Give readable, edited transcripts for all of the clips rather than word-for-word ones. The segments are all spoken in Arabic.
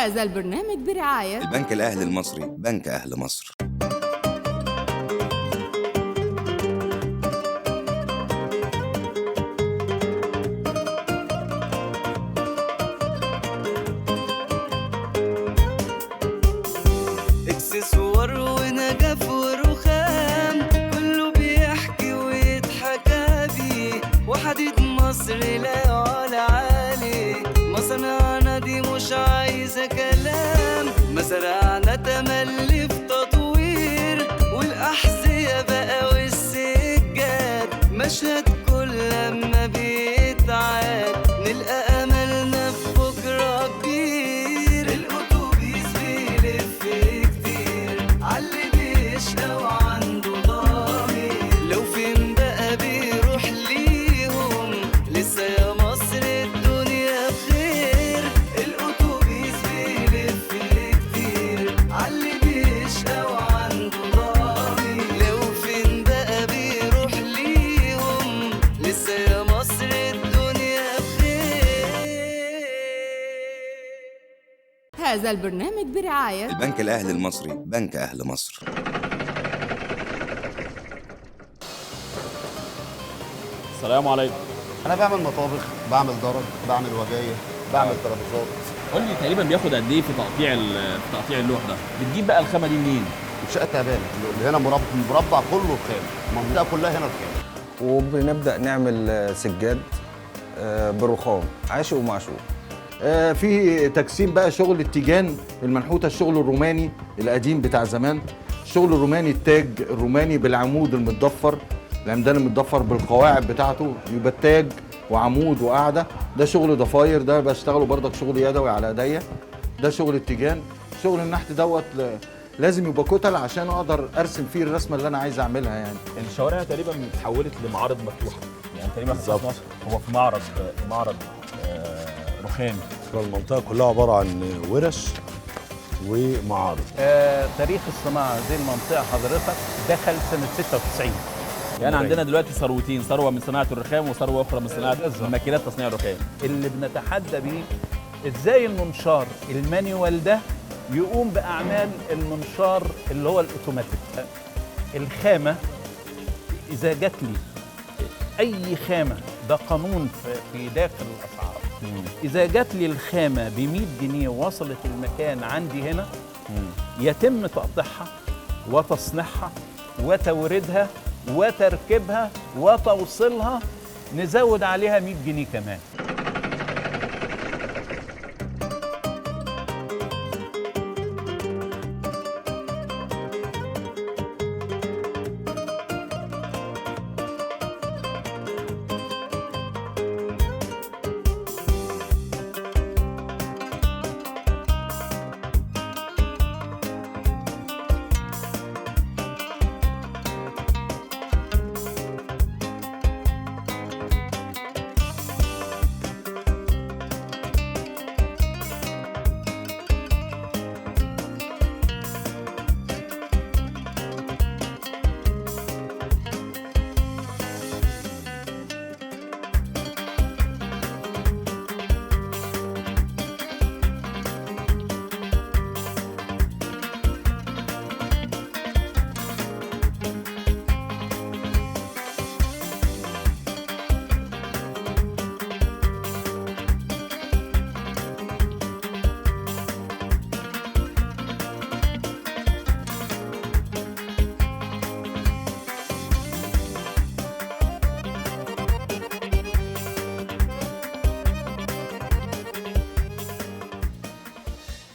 هذا البرنامج برعاية البنك الأهلي المصري، بنك أهل مصر. اكسسوار ونجف ورخام، كله بيحكي ويتحكى بيه، وحديد مصر لا يعلى عليه. مصانعنا دي مش عايزة كلام، مزارعنا تملي في تطوير، والأحذية بقى والسجاد مشهد كل لما بيتعاد، نلقى أملنا في بكرة كبير. الأتوبيس بيلف كتير عاللي بيشقى وعنده ضمير، لو فين بقى بيروح ليهم، لسه يا مصر الدنيا بخير. الأتوبيس بيلف كتير عاللي بيشقى وعنده ضمير، لو فين بقى بيروح ليهم، لسه يا مصر الدنيا بخير. هذا البرنامج برعاية البنك الأهلي المصري، بنك أهل مصر. السلام عليكم. انا بعمل مطابخ، بعمل درج، بعمل وجايه، بعمل ترابيزات. قول لي تقريبا بياخد قد ايه في تقطيع اللوح ده؟ بتجيب بقى الخامه دي منين؟ شقه تعبانه اللي هنا مربع كله خام، المنطقه كلها هنا الخام. وبنبدأ نعمل سجاد بالرخام عاشق ومعشوق. في تجسيم بقى شغل التيجان المنحوته، الشغل الروماني القديم بتاع زمان، الشغل الروماني، التاج الروماني بالعمود المتضفر، العمدان المتضفر بالقواعد بتاعته، يبقى التاج وعمود وقاعده. ده شغل ضفاير، ده بشتغله برضك شغل يدوي على ايديا. ده شغل التيجان. شغل النحت دوت لازم يبقى كتل عشان اقدر ارسم فيه الرسمه اللي انا عايز اعملها يعني. الشوارع تقريبا اتحولت لمعارض مفتوحه، يعني تقريبا في مصر هو في معرض رخامي. المنطقة كلها عبارة عن ورش ومعارض. تاريخ الصناعة زي المنطقة حضرتك دخل سنة 96. يعني عندنا دلوقتي ثروتين، ثروه من صناعه الرخام وثروه اخرى من صناعه ماكينات تصنيع الرخام. اللي بنتحدى بيه ازاي المنشار المانيوال ده يقوم بأعمال المنشار اللي هو الأوتوماتيك. الخامة إذا جات لي أي خامة، ده قانون في داخل الأسعار. إذا جات لي الخامة ب100 جنيه ووصلت المكان عندي هنا، يتم تقطيعها وتصنيعها وتوردها وتركيبها وتوصيلها، نزود عليها 100 جنيه كمان.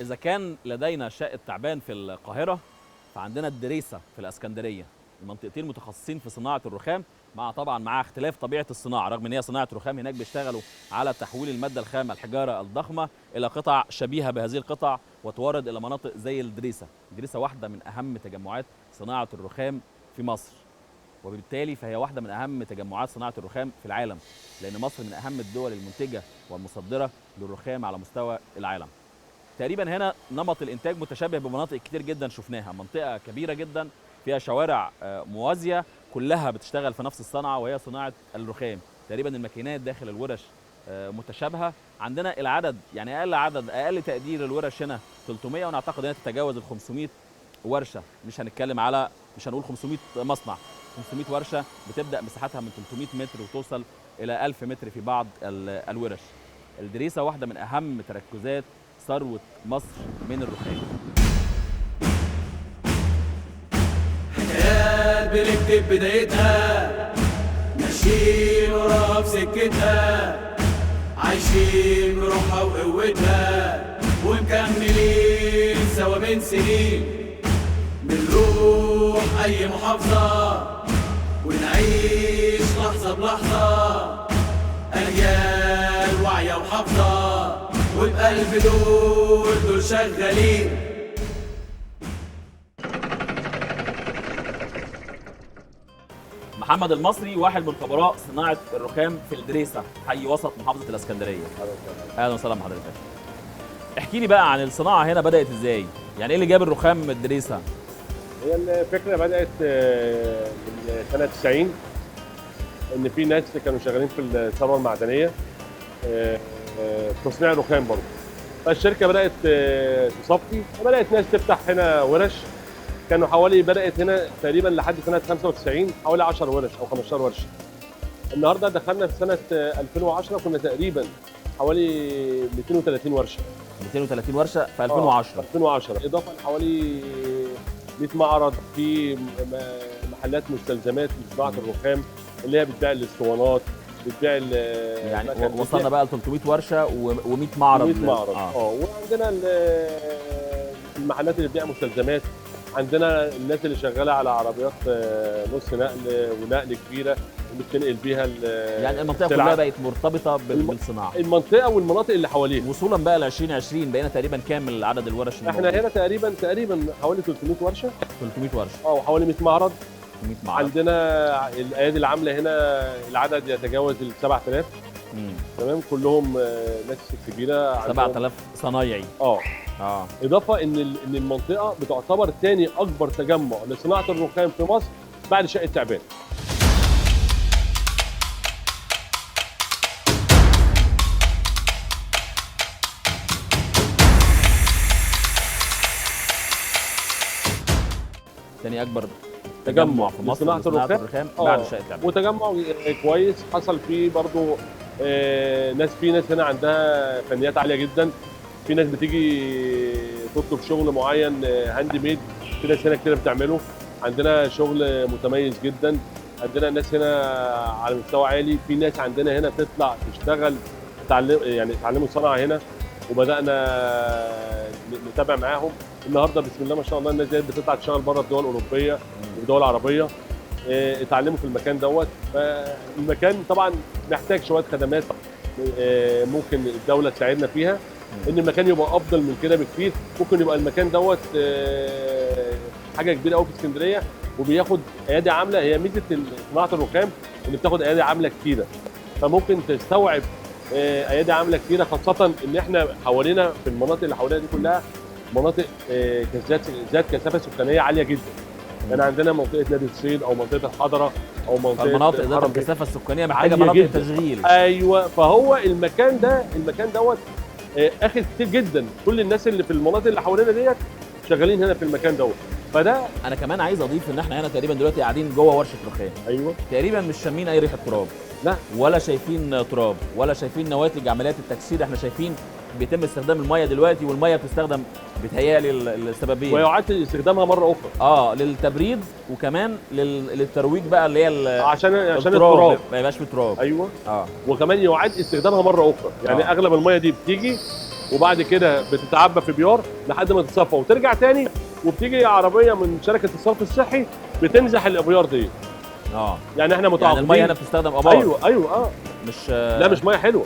إذا كان لدينا شقة تعبان في القاهرة، فعندنا الدريسة في الإسكندرية، المنطقتين متخصصين في صناعة الرخام، مع اختلاف طبيعة الصناعة، رغم إن هي صناعة رخام. هناك بيشتغلوا على تحويل المادة الخام الحجارة الضخمة إلى قطع شبيهة بهذه القطع وتورد إلى مناطق زي الدريسة. الدريسة واحدة من أهم تجمعات صناعة الرخام في مصر، وبالتالي فهي واحدة من أهم تجمعات صناعة الرخام في العالم، لأن مصر من أهم الدول المنتجة والمصدرة للرخام على مستوى العالم. تقريبا هنا نمط الإنتاج متشابه بمناطق كتير جدا شفناها، منطقة كبيرة جدا فيها شوارع موازية كلها بتشتغل في نفس الصنعة وهي صناعة الرخام. تقريبا الماكينات داخل الورش متشابهه. عندنا العدد يعني اقل تقدير الورش هنا 300، ونعتقد انها تتجاوز ال 500 ورشه. مش هنقول 500 مصنع، 500 ورشه بتبدا مساحتها من 300 متر وتوصل الى 1000 متر في بعض الورش. الدريسه واحده من اهم تركزات ثروه مصر من الرخام. حكايات بنكتب بدايتها، ماشيين وراها في سكتها، عايشين بروحها وقوتها، ومكملين سوا من سنين. بنروح أي محافظة ونعيش لحظة بلحظة، أجيال واعية وحافظة، وبقلب دول شغالين. محمد المصري واحد من خبراء صناعه الرخام في الدريسه، حي وسط محافظه الاسكندريه. اهلا وسهلا بحضرتك. احكي لي بقى عن الصناعه هنا، بدات ازاي؟ يعني ايه اللي جاب الرخام من الدريسه؟ هي الفكره بدات من سنه 90، ان في ناس كانوا شغالين في الثروه المعدنيه تصنيع الرخام برضه. فالشركه بدات تصفي، وبدات ناس تفتح هنا ورش. كانوا بدات هنا تقريبا لحد سنه 95 حوالي 10 ورش او 15 ورشه. النهارده دخلنا في سنه 2010 كنا تقريبا حوالي 230 ورشه. 230 ورشه في 2010. 2010 اضافه لحوالي 100 معرض في محلات مستلزمات لصناعه الرخام اللي هي بتبيع الاسطوانات، بتبيع يعني وصلنا بقى ل 300 ورشه و100 معرض. 100 معرض وعندنا المحلات اللي بتبيع مستلزمات. عندنا الناس اللي شغاله على عربيات نص نقل ونقل كبيره وبتنقل بيها يعني المنطقه كلها بقت مرتبطه بالصناعه. المنطقه والمناطق اللي حواليها. وصولا بقى ل 2020 بقينا تقريبا كامل عدد الورش احنا هنا تقريبا حوالي 300 ورشه. 300 ورشه وحوالي 100 معرض. 100 معرض. عندنا الايادي العامله هنا العدد يتجاوز ال 7000. تمام، كلهم ناس كبيره. 7000 صنايعي. اضافه ان المنطقه بتعتبر ثاني اكبر تجمع لصناعه الرخام في مصر بعد شقه تعبان. ثاني اكبر تجمع في مصر لصناعه الرخام بعد شقه تعبان. وتجمع كويس حصل فيه برضو في ناس هنا عندها فنيات عاليه جدا. في ناس بتيجي تطلب شغل معين هاند ميد، في ناس هنا كتير بتعمله. عندنا شغل متميز جدا. عندنا ناس هنا على مستوى عالي. في ناس عندنا هنا تطلع تشتغل يتعلموا صنعه هنا، وبدانا نتابع معاهم. النهارده بسم الله ما شاء الله الناس دي بتطلع تشتغل بره الدول الاوروبيه والدول العربيه. اتعلموا في المكان دوت. فالمكان طبعا محتاج شويه خدمات ممكن الدوله تساعدنا فيها ان المكان يبقى افضل من كده بكتير. ممكن يبقى المكان دوت حاجه كبيره قوي في اسكندريه وبياخد ايادي عامله. هي ميزه صناعه الرخام ان بتاخد ايادي عامله كتيره، فممكن تستوعب ايادي عامله كتيره، خاصه ان احنا حوالينا في المناطق اللي حوالينا دي كلها مناطق ذات كثافه سكانيه عاليه جدا. يعني عندنا منطقه نادي الصيد او منطقه الحضره او منطقه المناطق ذات الكثافه السكانيه محتاجه مناطق تشغيل. ايوه، فهو المكان دوت اخد كتير جدا. كل الناس اللي في المناطق اللي حوالينا ديت شغالين هنا في المكان دوت. فده انا كمان عايز اضيف ان احنا هنا تقريبا دلوقتي قاعدين جوه ورشه رخام. ايوه، تقريبا مش شامين اي ريحه تراب. لا، ولا شايفين تراب ولا شايفين نواتج عمليات التكسير. احنا شايفين بيتم استخدام الميه دلوقتي، والميه بتستخدم بتهيالي لسببين، ويعاد استخدامها مره اخرى للتبريد وكمان للترويج بقى اللي هي عشان التراب ما يبقاش في تراب. ايوه، وكمان يعاد استخدامها مره اخرى. يعني اغلب الميه دي بتيجي وبعد كده بتتعبى في بيار لحد ما تتصفى وترجع تاني، وبتيجي عربيه من شركه الصرف الصحي بتنزح الابيار دي. يعني احنا متعاقدين. يعني الميه هنا بتستخدم ابار. ايوه لا مش ميه حلوه.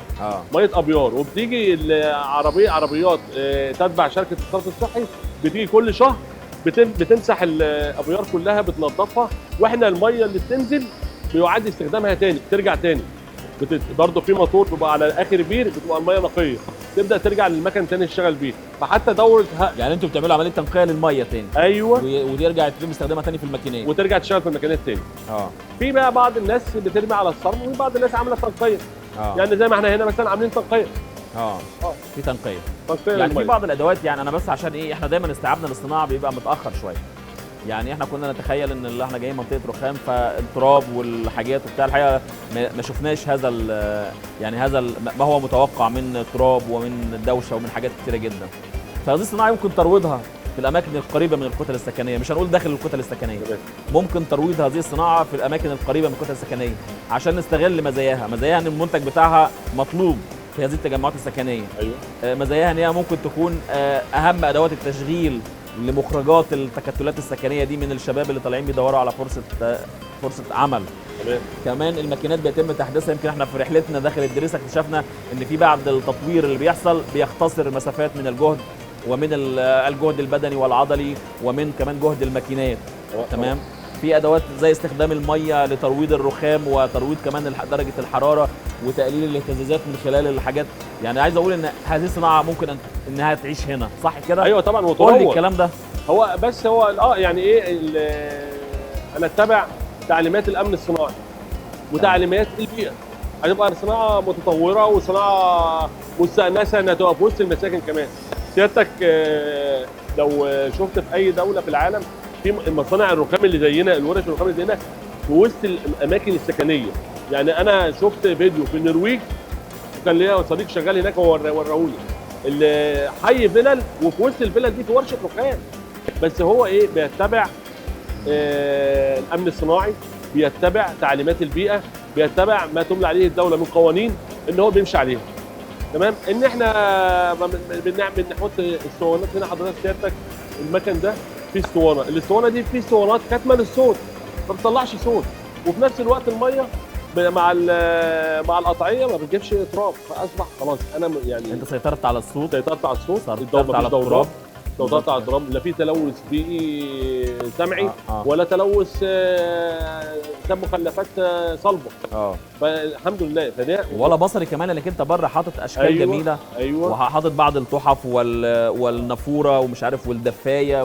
ميه ابيار. وبتيجي عربيات تتبع شركه الصرف الصحي، بتيجي كل شهر بتمسح الابيار كلها بتنظفها، واحنا الميه اللي بتنزل بيعاد استخدامها تاني، ترجع تاني. برضه في موتور بيبقى على اخر بير بتبقى الميه نقيه، تبدا ترجع للمكن تاني تشتغل بيه. فحتى دوره يعني انتوا بتعملوا عمليه تنقيه للميه تاني. ايوه، ويرجع يتم استخدامها تاني في الماكينات وترجع تشتغل في الماكينات تاني. في بقى بعض الناس بترمي على الصرف، وبعض الناس عامله تنقيه. يعني زي ما احنا هنا مثلا عاملين تنقيه. في تنقيه تنقيه يعني في للمية. بعض الادوات. يعني انا بس عشان ايه، احنا دايما استيعابنا للصناعه بيبقى متاخر شويه. يعني احنا كنا نتخيل ان اللي احنا جايين منطقه رخام فالتراب والحاجات وبتاع، الحقيقه ما شفناش هذا يعني هذا ما هو متوقع من التراب ومن الدوشه ومن حاجات كتيره جدا. فهذه الصناعه يمكن ترويضها في الاماكن القريبه من الكتل السكنيه، مش هنقول داخل الكتل السكنيه، ممكن ترويض هذه الصناعه في الاماكن القريبه من الكتل السكنيه عشان نستغل مزاياها ان المنتج بتاعها مطلوب في هذه التجمعات السكنيه. مزاياها ان هي ممكن تكون اهم ادوات التشغيل لمخرجات التكتلات السكنيه دي من الشباب اللي طالعين بيدوروا على فرصه عمل. كمان الماكينات بيتم تحديثها. يمكن احنا في رحلتنا داخل الدريسه اكتشفنا ان في بعد التطوير اللي بيحصل بيختصر المسافات من الجهد ومن الجهد البدني والعضلي ومن كمان جهد الماكينات. تمام. في ادوات زي استخدام الميه لترويض الرخام وترويض كمان درجه الحراره وتقليل الاهتزازات من خلال الحاجات. يعني عايز اقول ان هذه الصناعه ممكن انها تعيش هنا، صح كده؟ ايوه طبعا. قول لي الكلام ده. هو بس هو يعني ايه، انا اتبع تعليمات الامن الصناعي وتعليمات البيئه. هتبقى صناعه متطوره وصناعه مستأنسه انها تبقى في وسط المساكن كمان. سيادتك لو شفت في اي دوله في العالم في مصانع الرخام اللي زينا، الورش الرخام اللي زينا في وسط الاماكن السكنيه. يعني انا شفت فيديو في النرويج وكان ليا صديق شغال هناك وراهولي حي فيلل، وفي وسط الفيلل دي في ورشه رخام. بس هو ايه، بيتبع الامن الصناعي، بيتبع تعليمات البيئه، بيتبع ما تملى عليه الدوله من قوانين ان هو بيمشي عليها. تمام. ان احنا بنحط اسطوانات هنا. حضرتك سيادتك المكن ده فيه اسطوانه، الاسطوانه دي فيه اسطوانات كاتمه للصوت ما بتطلعش صوت، وفي نفس الوقت الميه مع القطعيه ما بتجيبش تراب. فاصبح خلاص انا يعني انت سيطرت على الصوت، سيطرت على الصوت، سيطرت على التراب، سيطرت على التراب. لا في تلوث بيئي سمعي ولا تلوث مخلفات صلبه. فالحمد لله. ولا بصري كمان، انك انت بره حاطط اشكال جميله. وحاطط بعض التحف والنافوره ومش عارف والدفايه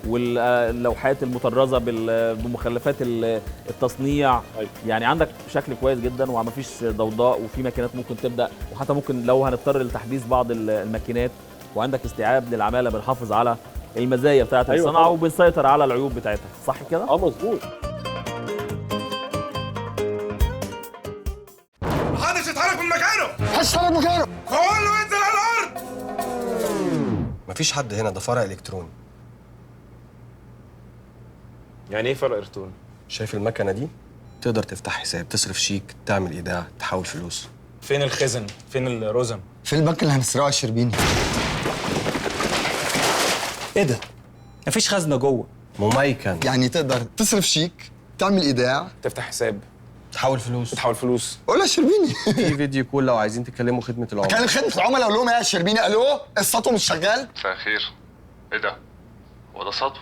واللوحات المطرزه بمخلفات التصنيع. يعني عندك شكل كويس جدا وما فيش ضوضاء، وفي ماكينات ممكن تبدا، وحتى ممكن لو هنضطر لتحديث بعض الماكينات، وعندك استيعاب للعماله بنحافظ على المزايا بتاعه الصناعه وبنسيطر على العيوب بتاعتها، صح كده؟ مظبوط. محدش يتحرك من مكانه. محدش يتحرك من مكانه. كله ينزل على الارض. مفيش حد هنا، ده فرع الكتروني. يعني ايه فرع الكتروني؟ شايف المكنه دي؟ تقدر تفتح حساب، تصرف شيك، تعمل ايداع، تحول فلوس. فين الخزن؟ فين الرزم؟ في البنك اللي هنسرقه الشربيني. ايه ده؟ مفيش خزنه جوه. مميكن. يعني تقدر تصرف شيك، تعمل ايداع، تفتح حساب، تحول فلوس. قول يا شربيني. في فيديو كول لو عايزين تكلموا خدمه العملاء. كلم خدمه العملاء، اقول لهم ايه يا شربيني؟ الو، السطو مش شغال؟ مساء الخير. ايه ده؟ هو ده سطو؟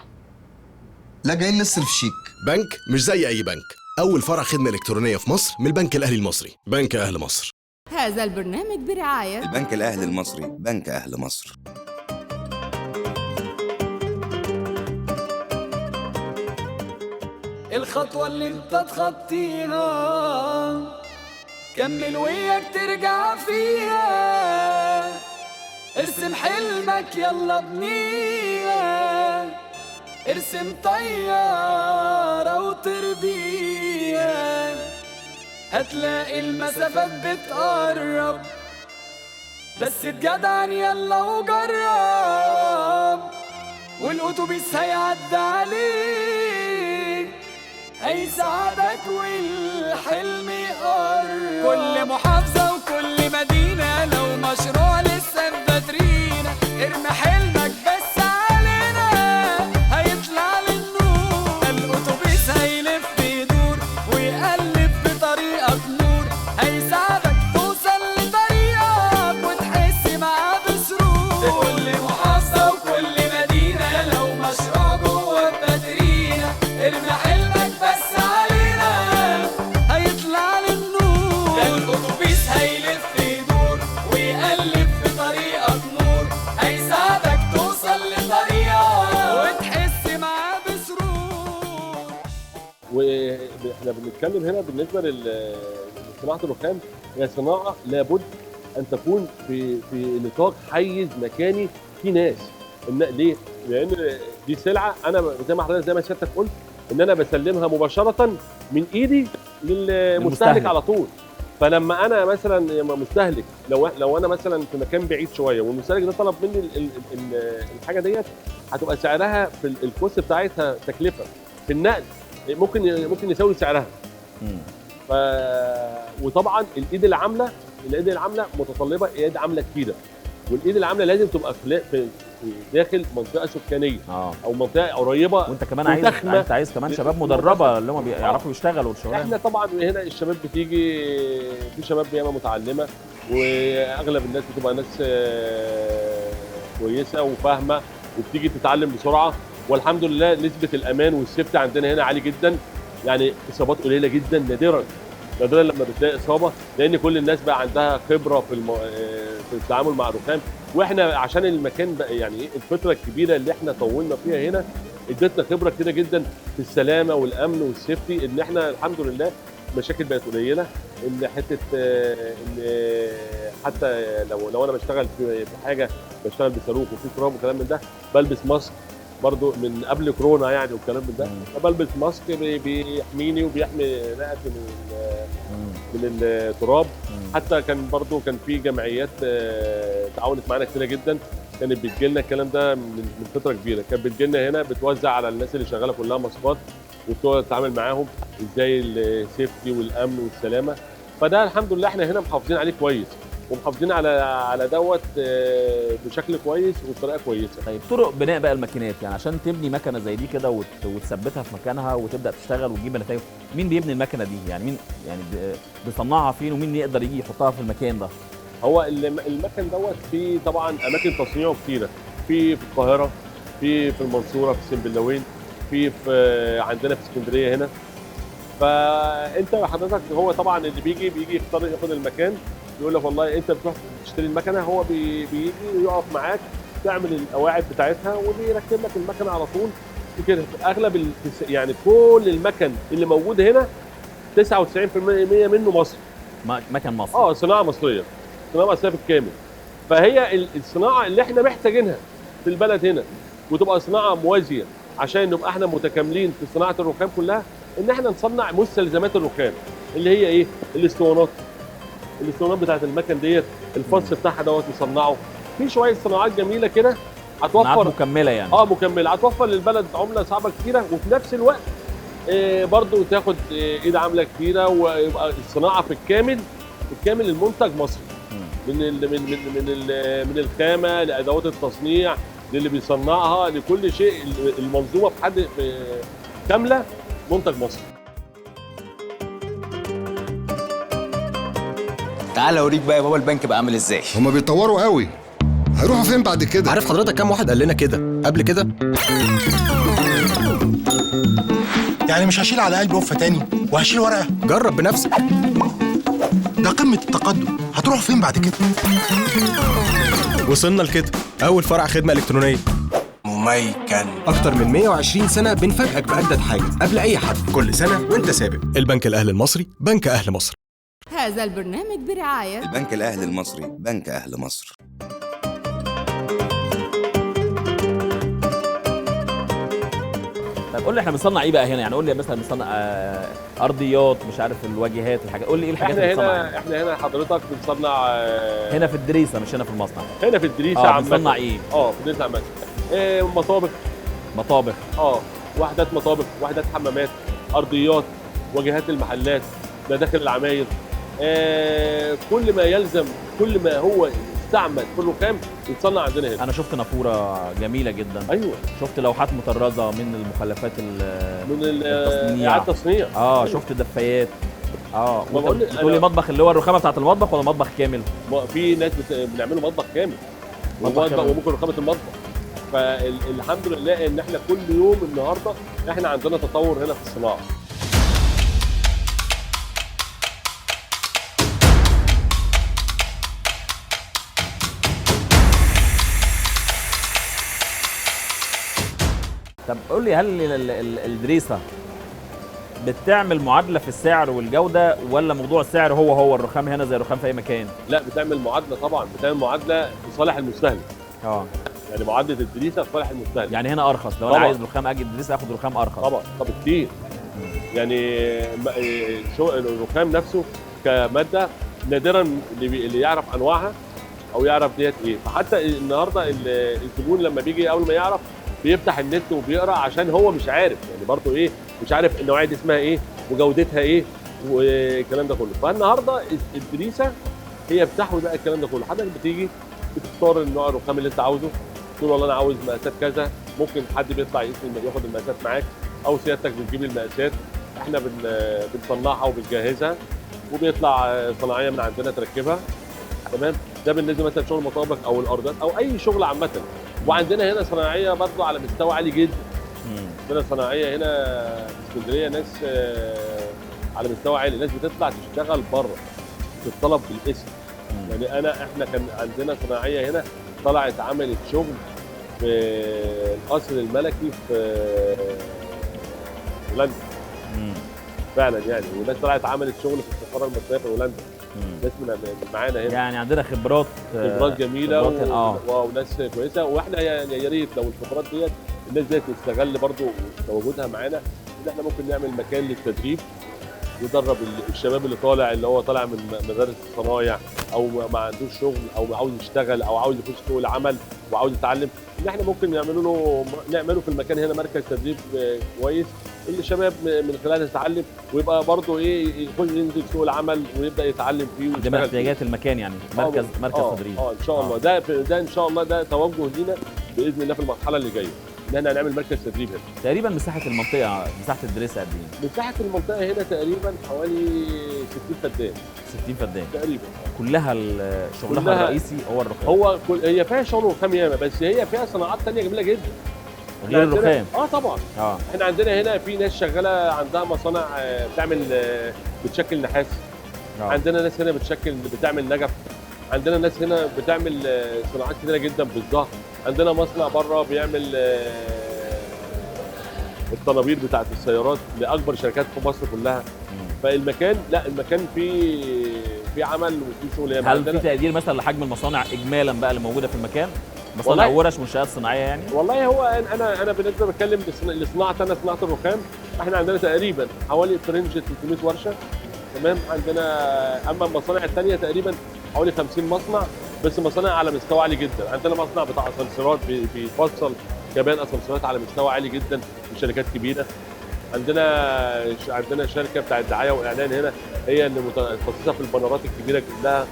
لا، جايين نصرف شيك. بنك مش زي اي بنك، اول فرع خدمه الكترونيه في مصر من البنك الاهلي المصري. بنك اهل مصر. هذا البرنامج برعايه البنك الاهلي المصري. بنك اهل مصر. الخطوة اللي انت تخطيها كمل وياك ترجع فيها. ارسم حلمك يلا بنيها. ارسم طيارة وطير بيها. هتلاقي المسافات بتقرب، بس تجدعن يلا وجرب. والأتوبيس هيعدي عليك، هيساعدك والحلم يقرب. كل محافظة وكل مدينة لو مشروع لسه بباترينا، ارمي حلمك بس علينا هيطلع للنور. الأتوبيس هيلف يدور ويقلب بطريقك نور، هيساعدك توصل لطريقك وتحس معاه بسرور. كل محافظة وكل مدينة لو مشروع جوه بباترينا، ارمي حلمك بس علينا هيطلع للنور. الأتوبيس هيلف يدور ويقلب في طريقك نور، هيساعدك توصل لطريقك وتحس معاه بسرور. واحنا بنتكلم هنا بالنسبه صناعه الرخام هي صناعه لابد ان تكون في نطاق حيز مكاني في ناس. ليه؟ لان دي سلعه انا زي ما حضرتك زي ما سيادتك قلت ان انا بسلمها مباشره من ايدي للمستهلك على طول. فلما انا مثلا مستهلك لو انا مثلا في مكان بعيد شويه والمستهلك ده طلب مني الحاجه ديت، هتبقى سعرها في الكوست بتاعتها تكلفه في النقل ممكن يساوي سعرها. وطبعا الايد العامله متطلبه ايد عامله كتيره، والايد العامله لازم تبقى في داخل منطقه سكانيه او منطقه قريبه. وانت كمان عايز كمان شباب مدربه اللي هم بيعرفوا يشتغلوا الشغلانه. احنا طبعا هنا الشباب بتيجي في شباب ياما متعلمه، واغلب الناس بتبقى ناس كويسه وفاهمه وبتيجي تتعلم بسرعه، والحمد لله نسبه الامان والسيفتي عندنا هنا عالي جدا. يعني اصابات قليله جدا، نادرا لما بتلاقي اصابه، لان كل الناس بقى عندها خبره في التعامل مع الرخام. واحنا عشان المكان بقى يعني الفتره الكبيره اللي احنا طولنا فيها هنا ادتنا خبره كتيره جدا في السلامه والامن والسيفتي، ان احنا الحمد لله المشاكل بقت قليله. ان حته ان حتى لو انا بشتغل في حاجه بشتغل بصاروخ وفي تراب وكلام من ده، بلبس ماسك برضو من قبل كورونا يعني والكلام من ده، بلبس ماسك بيحميني وبيحمي رئتي من التراب. حتى كان في جمعيات تعاونت معانا كتير جدا، كانت بتجي لنا الكلام ده من فتره كبيره، كانت بتجي لنا هنا بتوزع على الناس اللي شغاله كلها ماسكات وبتقعد تتعامل معاهم ازاي السيفتي والامن والسلامه. فده الحمد لله احنا هنا محافظين عليه كويس، ومحافظين على دوت بشكل كويس وبطريقه كويسه. طيب طرق بناء بقى الماكينات، يعني عشان تبني مكنه زي دي كده وتثبتها في مكانها وتبدا تشتغل وتجيب نتائج، مين بيبني المكنه دي؟ يعني مين بيصنعها فين، ومين يقدر يجي يحطها في المكان ده؟ هو المكن دوت في طبعا اماكن تصنيعه كتيره، في القاهره، في المنصوره، في سنبلاوين، في عندنا في اسكندريه هنا. فانت حضرتك هو طبعا اللي بيجي يختار ياخد المكان، يقول لك والله انت بتروح تشتري المكنه، هو بيجي يقف معاك تعمل القواعد بتاعتها وبيركب لك المكنه على طول كده. اغلب يعني كل المكن اللي موجود هنا 99% منه مصري، مكن مصري، صناعه مصريه بالكامل. فهي الصناعه اللي احنا محتاجينها في البلد هنا، وتبقى صناعه موازيه عشان نبقى احنا متكاملين في صناعه الرخام كلها، ان احنا نصنع مستلزمات الرخام اللي هي ايه؟ الاسطوانات بتاعت المكن ديت، الفص بتاعها دوت نصنعه. في شويه صناعات جميله كده هتوفر مكمله يعني مكمله، هتوفر للبلد عمله صعبه كتيره، وفي نفس الوقت برضو تاخد ايد عامله كتيره، ويبقى الصناعه في الكامل المنتج مصري، من الخامه لادوات التصنيع للي بيصنعها لكل شيء، المنظومه في حد كامله منتج مصري. تعال اوريك بقى يا بابا البنك بقى عامل ازاي. هما بيتطوروا قوي، هيروحوا فين بعد كده؟ عارف حضرتك كام واحد قال لنا كده قبل كده؟ يعني مش هشيل على قلبي وفه تاني وهشيل ورقه؟ جرب بنفسك، ده قمه التقدم. هتروحوا فين بعد كده؟ وصلنا لكده، اول فرع خدمه الكترونيه مميكن. اكتر من 120 سنه بنفاجئك باجدد حاجه قبل اي حد، كل سنه وانت سابق. البنك الاهلي المصري، بنك اهل مصر. هذا البرنامج برعاية البنك الأهلي المصري، بنك أهل مصر. طب قول لي احنا بنصنع ايه بقى هنا؟ يعني قول لي مثلا بنصنع ارضيات، مش عارف الواجهات، الحاجات، قول لي ايه الحاجات اللي بنصنعها؟ احنا هنا حضرتك بنصنع هنا في الدريسه، مش هنا في المصنع. هنا في الدريسه عامه. بنصنع ايه؟ في الدريسه عامه مطابخ وحدات مطابخ، وحدات حمامات، ارضيات، واجهات المحلات، مداخل العماير، كل ما يلزم، كل ما هو يستعمل في الرخام يتصنع عندنا هنا. انا شفت نافوره جميله جدا. ايوه، شفت لوحات مطرزه من المخلفات من التصنيع. شفت دفايات. بتقول لي مطبخ اللي هو الرخامه بتاعت المطبخ ولا مطبخ كامل؟ في ناس بنعمله مطبخ كامل، وممكن رخامه المطبخ. فالحمد لله ان احنا كل يوم النهارده احنا عندنا تطور هنا في الصناعه. طب قول لي، هل الدريسه بتعمل معادله في السعر والجوده، ولا موضوع السعر هو الرخام هنا زي الرخام في اي مكان؟ لا بتعمل معادله طبعا، بتعمل معادله لصالح المستهلك. يعني معادله الدريسه لصالح المستهلك. يعني هنا ارخص، لو انا عايز رخام اجي الدريسه اخد رخام ارخص. طبعا كتير. يعني الرخام نفسه كماده نادرا اللي يعرف انواعها او يعرف ديت ايه. فحتى النهارده الزبون لما بيجي اول ما يعرف بيفتح النت وبيقرا، عشان هو مش عارف يعني برضه ايه، مش عارف النوعيه دي اسمها ايه وجودتها ايه والكلام ده كله. فالنهارده الدريسه هي بتحوي بقى الكلام ده كله. حضرتك بتيجي بتختار النوع الرخام اللي انت عاوزه، تقول والله انا عاوز مقاسات كذا، ممكن حد بيطلع ياخد المقاسات معاك، او سيادتك بتجيب المقاسات احنا بنصنعها وبنجهزها وبيطلع صناعيه من عندنا تركبها. تمام. ده بالنسبه مثلا شغل المطابخ او الارضات او اي شغل عامه. وعندنا هنا صناعيه برضه على مستوى عالي جدا. عندنا صناعيه هنا في اسكندريه ناس على مستوى عالي، ناس بتطلع تشتغل بره تتطلب بالاسم. يعني احنا كان عندنا صناعيه هنا طلعت عملت شغل في القصر الملكي في هولندا. فعلا يعني، وناس طلعت عملت شغل في السفاره المصريه في هولندا. ناس من معانا هنا يعني عندنا خبرات جميله وناس كويسه. واحنا يا ريت لو الخبرات ديت الناس ديت تستغل برضو تواجدها معانا، ان احنا ممكن نعمل مكان للتدريب يدرب الشباب اللي هو طالع من مدارس الصنايع او ما عندوش شغل او عاوز يشتغل او عاوز يخش سوق العمل وعاوز يتعلم، ان احنا ممكن نعمله في المكان هنا مركز تدريب كويس اللي الشباب من خلاله تتعلم ويبقى برضه ايه ينزل سوق العمل ويبدا يتعلم فيه ويشتغل. ده احتياجات المكان يعني مركز تدريب. ان شاء الله ده ان شاء الله ده توجه لينا باذن الله في المرحله اللي جايه، ان احنا هنعمل مركز تدريب هنا. تقريبا مساحه المنطقه، مساحه الدريسه قد ايه؟ مساحه المنطقه هنا تقريبا حوالي 60 فدان. 60 فدان تقريبا. كلها شغلها الرئيسي هو الرخام. هي فيها شغل رخام ياما، بس هي فيها صناعات ثانيه جميله جدا غير الرخام. طبعا. احنا عندنا هنا في ناس شغاله عندها مصانع بتشكل نحاس. عندنا ناس هنا بتعمل نجف. عندنا ناس هنا بتعمل صناعات كتيره جدا بالظهر. عندنا مصنع بره بيعمل الطنابير بتاعت السيارات لاكبر شركات في مصر كلها. فالمكان المكان فيه عمل وفيه شغل. هل في تقدير مثلا لحجم المصانع اجمالا بقى اللي موجوده في المكان؟ مصانع ورش منشآت صناعيه يعني؟ والله هو انا بالنسبه بتكلم لصناعه صناعه الرخام، احنا عندنا تقريبا حوالي فرنج 300 ورشه. تمام. عندنا اما المصانع الثانيه تقريبا حوالي 50 مصنع، بس مصانع على مستوى عالي جدا. عندنا مصنع بتاع اسانسيرات بيفصل كمان اسانسيرات على مستوى عالي جدا في شركات كبيره. عندنا شركه بتاعت دعايه واعلان هنا هي اللي متخصصه في البنرات الكبيره كلها.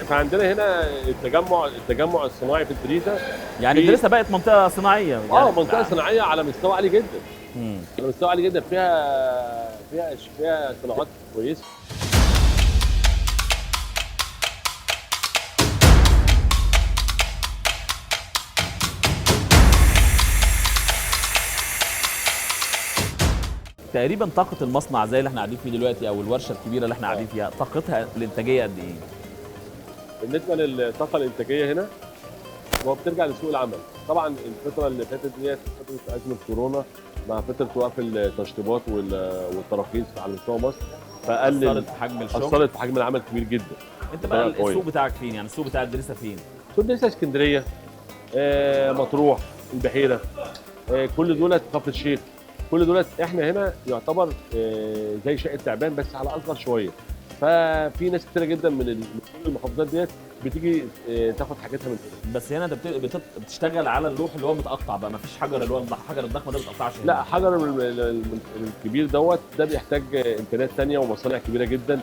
فعندنا هنا التجمع الصناعي في الدريسه. يعني الدريسه بقت منطقه صناعيه يعني. منطقه صناعيه على مستوى عالي جدا. على مستوى عالي جدا، فيها صناعات كويسه. تقريبا طاقه المصنع زي اللي احنا قاعدين فيه دلوقتي او الورشه الكبيره اللي احنا قاعدين فيها، طاقتها الانتاجيه قد ايه؟ بالنسبه للطاقه الانتاجيه هنا هو بترجع لسوق العمل. طبعا الفتره اللي فاتت ديت فتره ازمه كورونا مع فتره وقف التشطيبات والتراخيص على مستوى مصر، اثرت في حجم الشغل، اثرت في حجم العمل كبير جدا. انت بقى السوق بتاعك فين؟ يعني السوق بتاع الدريسه فين؟ سوق الدريسه اسكندريه، مطروح، البحيره، كل دولت كفر الشيخ، كل دولت احنا هنا يعتبر زي شقه تعبان بس على اصغر شويه. ففي ناس كتيره جدا من المحافظات ديت بتيجي تاخد حاجاتها من هنا. بس هنا انت بتشتغل على اللوح اللي هو متقطع بقى، مفيش حجر اللي هو الحجر الضخم ده ما بيتقطعش. لا، حجر الكبير دوت ده بيحتاج امكانيات ثانيه ومصانع كبيره جدا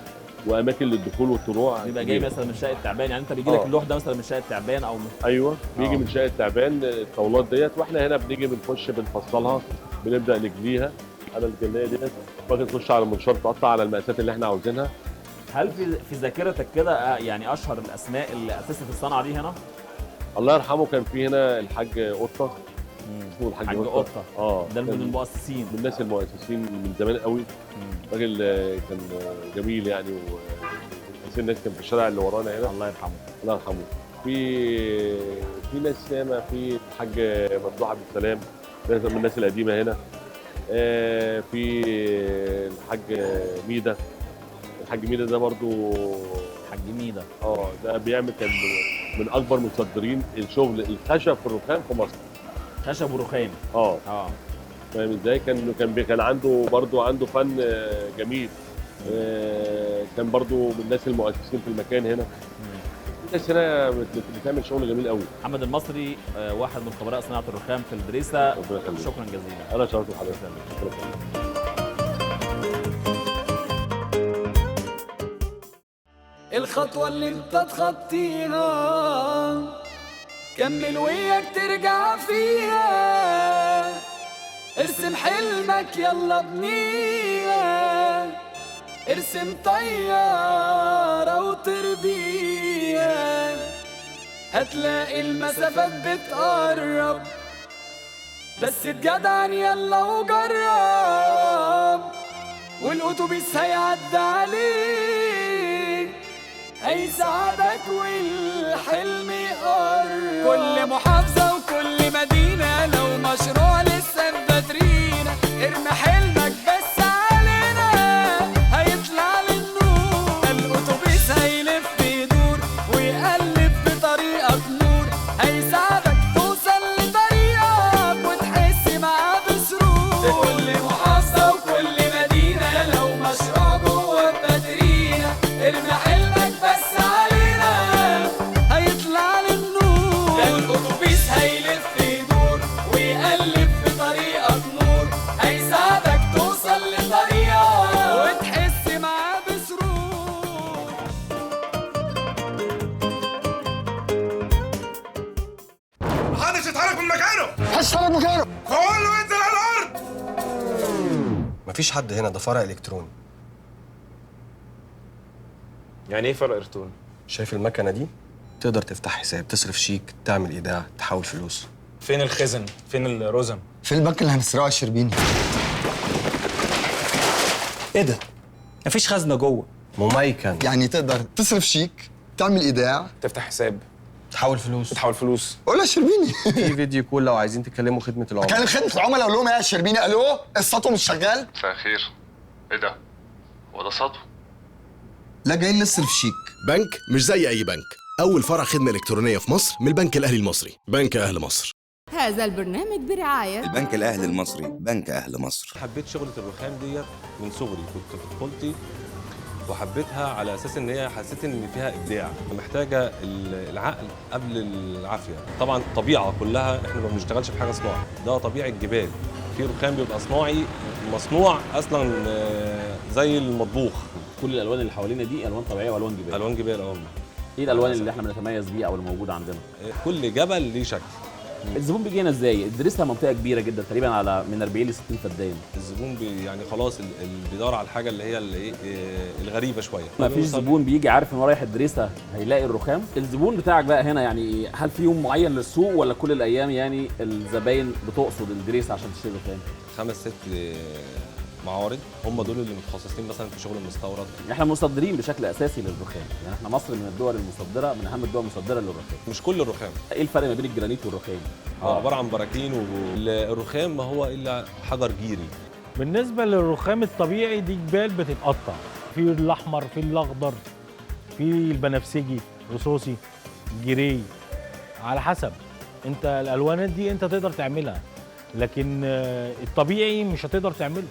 واماكن للدخول والطلوع. بيبقى جاي مثلا من شقه تعبان، يعني انت بيجي لك اللوح ده مثلا من شقه تعبان او ايوه بيجي من شقه تعبان الطاولات ديت، واحنا هنا بنيجي بنخش بنفصلها، بنبدا نجليها على الجلايه ديت، وبعدين تخش على المنشار تقطع على المقاسات اللي احنا عاوزينها. هل في ذاكرتك كده يعني اشهر الاسماء اللي اسست الصنعه دي هنا؟ الله يرحمه كان في هنا الحاج قطه. اسمه الحاج قطه. ده من المؤسسين، من الناس المؤسسين من زمان قوي. راجل كان جميل يعني، الناس كان في الشارع اللي ورانا هنا. الله يرحمه. الله يرحمه. في ناس ياما، في الحاج ممدوح عبد السلام، من الناس القديمه هنا. في الحاج ميدا. الحاج ميدا ده برضو حاج ميدا ده بيعمل، كان من اكبر مصدرين الشغل الخشب في الرخام في مصر. خشب ورخام. فاهم ازاي؟ كان عنده فن جميل. كان برضو من الناس المؤسسين في المكان هنا. الناس هنا بتعمل شغل جميل قوي. محمد المصري واحد من خبراء صناعه الرخام في الدريسه. شكرا جزيلا. انا شرفت بحضرتك. الخطوة اللي انت تخطيها كمل وياك ترجع فيها، ارسم حلمك يلا بنيها، ارسم طيارة وطير بيها، هتلاقي المسافات بتقرب، بس اتجدعن يلا وجرب، والأتوبيس هيعدي عليك هيساعدك والحلم يقرب. كل محافظة وكل مدينة لو مشروع لسه في باترينا، ارمي حلمك بس علينا هيطلع للنور. الأتوبيس هيلف يدور ويقلب بطريقك نور، هيساعدك توصل لطريقك وتحس معاه بسرور. كل محافظة وكل مدينة لو مشروع جوه باترينا، ارمي حلمك بس علينا هيطلع للنور. الأتوبيس هيلف يدور ويقلب في طريقك نور، هيساعدك توصل لطريقك وتحس معاه بسرور. محدش يتحرك من مكانه. محدش يتحرك من مكانه. كله ينزل على الارض. مفيش حد هنا، ده فرع الكتروني. يعني ايه فرع الكتروني؟ شايف المكنه دي؟ تقدر تفتح حساب، تصرف شيك، تعمل ايداع، تحول فلوس. فين الخزن؟ فين الرزم؟ في البنك اللي هنسرقه الشربيني. ايه ده؟ مفيش خزنه جوه. مميكن. يعني تقدر تصرف شيك، تعمل ايداع، تفتح حساب، تحول فلوس. تحول فلوس. قول يا شربيني. في فيديو كول لو عايزين تكلموا خدمه العملاء. كان خدمه العملاء اقول لهم ايه يا شربيني؟ الو السطو مش شغال؟ مساء الخير. ايه ده؟ هو ده سطو؟ لا جايين نصرف شيك. بنك مش زي اي بنك. اول فرع خدمه الكترونيه في مصر من البنك الاهلي المصري. بنك اهل مصر. هذا البرنامج برعاية البنك الأهلي المصري. بنك أهل مصر. حبيت شغلة الرخام ديت من صغري، كنت في طفولتي وحبيتها على اساس ان هي حسيت ان فيها ابداع، محتاجه العقل قبل العافيه. طبعا الطبيعه كلها، احنا ما بنشتغلش في حاجه صناعي، ده طبيعي الجبال. في رخام بيبقى صناعي مصنوع اصلا زي المطبوخ. كل الالوان اللي حوالينا دي الوان طبيعيه والوان جبال. الوان جبال. ايه الالوان اللي احنا بنتميز بيها او اللي موجوده عندنا؟ كل جبل ليه شكل. الزبون بيجي هنا ازاي؟ الدريسة منطقه كبيره جدا، تقريبا على من 40 ل 60 فدان. الزبون يعني خلاص بيدور على الحاجه اللي هي الغريبه شويه. ما فيش زبون بيجي عارف ان هو رايح الدريسة هيلاقي الرخام. الزبون بتاعك بقى هنا يعني هل في يوم معين للسوق ولا كل الايام يعني الزباين بتقصد الدريسة عشان تشتري رخام؟ 5 6 معارض هم دول اللي متخصصين مثلا في شغل المستورد. احنا مصدرين بشكل اساسي للرخام، يعني احنا مصر من الدول المصدره، من اهم الدول المصدره للرخام. مش كل الرخام. ايه الفرق ما بين الجرانيت والرخام؟ عباره عن براكين، والرخام ما هو الا حجر جيري. بالنسبه للرخام الطبيعي دي جبال بتتقطع، في الاحمر، في الاخضر، في البنفسجي، رصاصي، جيري، على حسب. انت الالوانات دي انت تقدر تعملها، لكن الطبيعي مش هتقدر تعمله.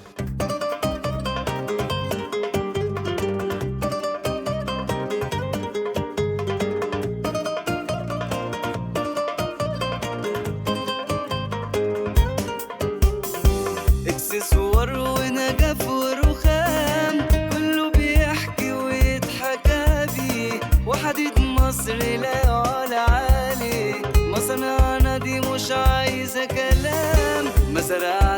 اكسسوار ونجف ورخام كله بيحكي ويتحكى بيه، وحديد مصر لا يعلى عليه، مصانعنا دي مش عايزة كلام، مزارع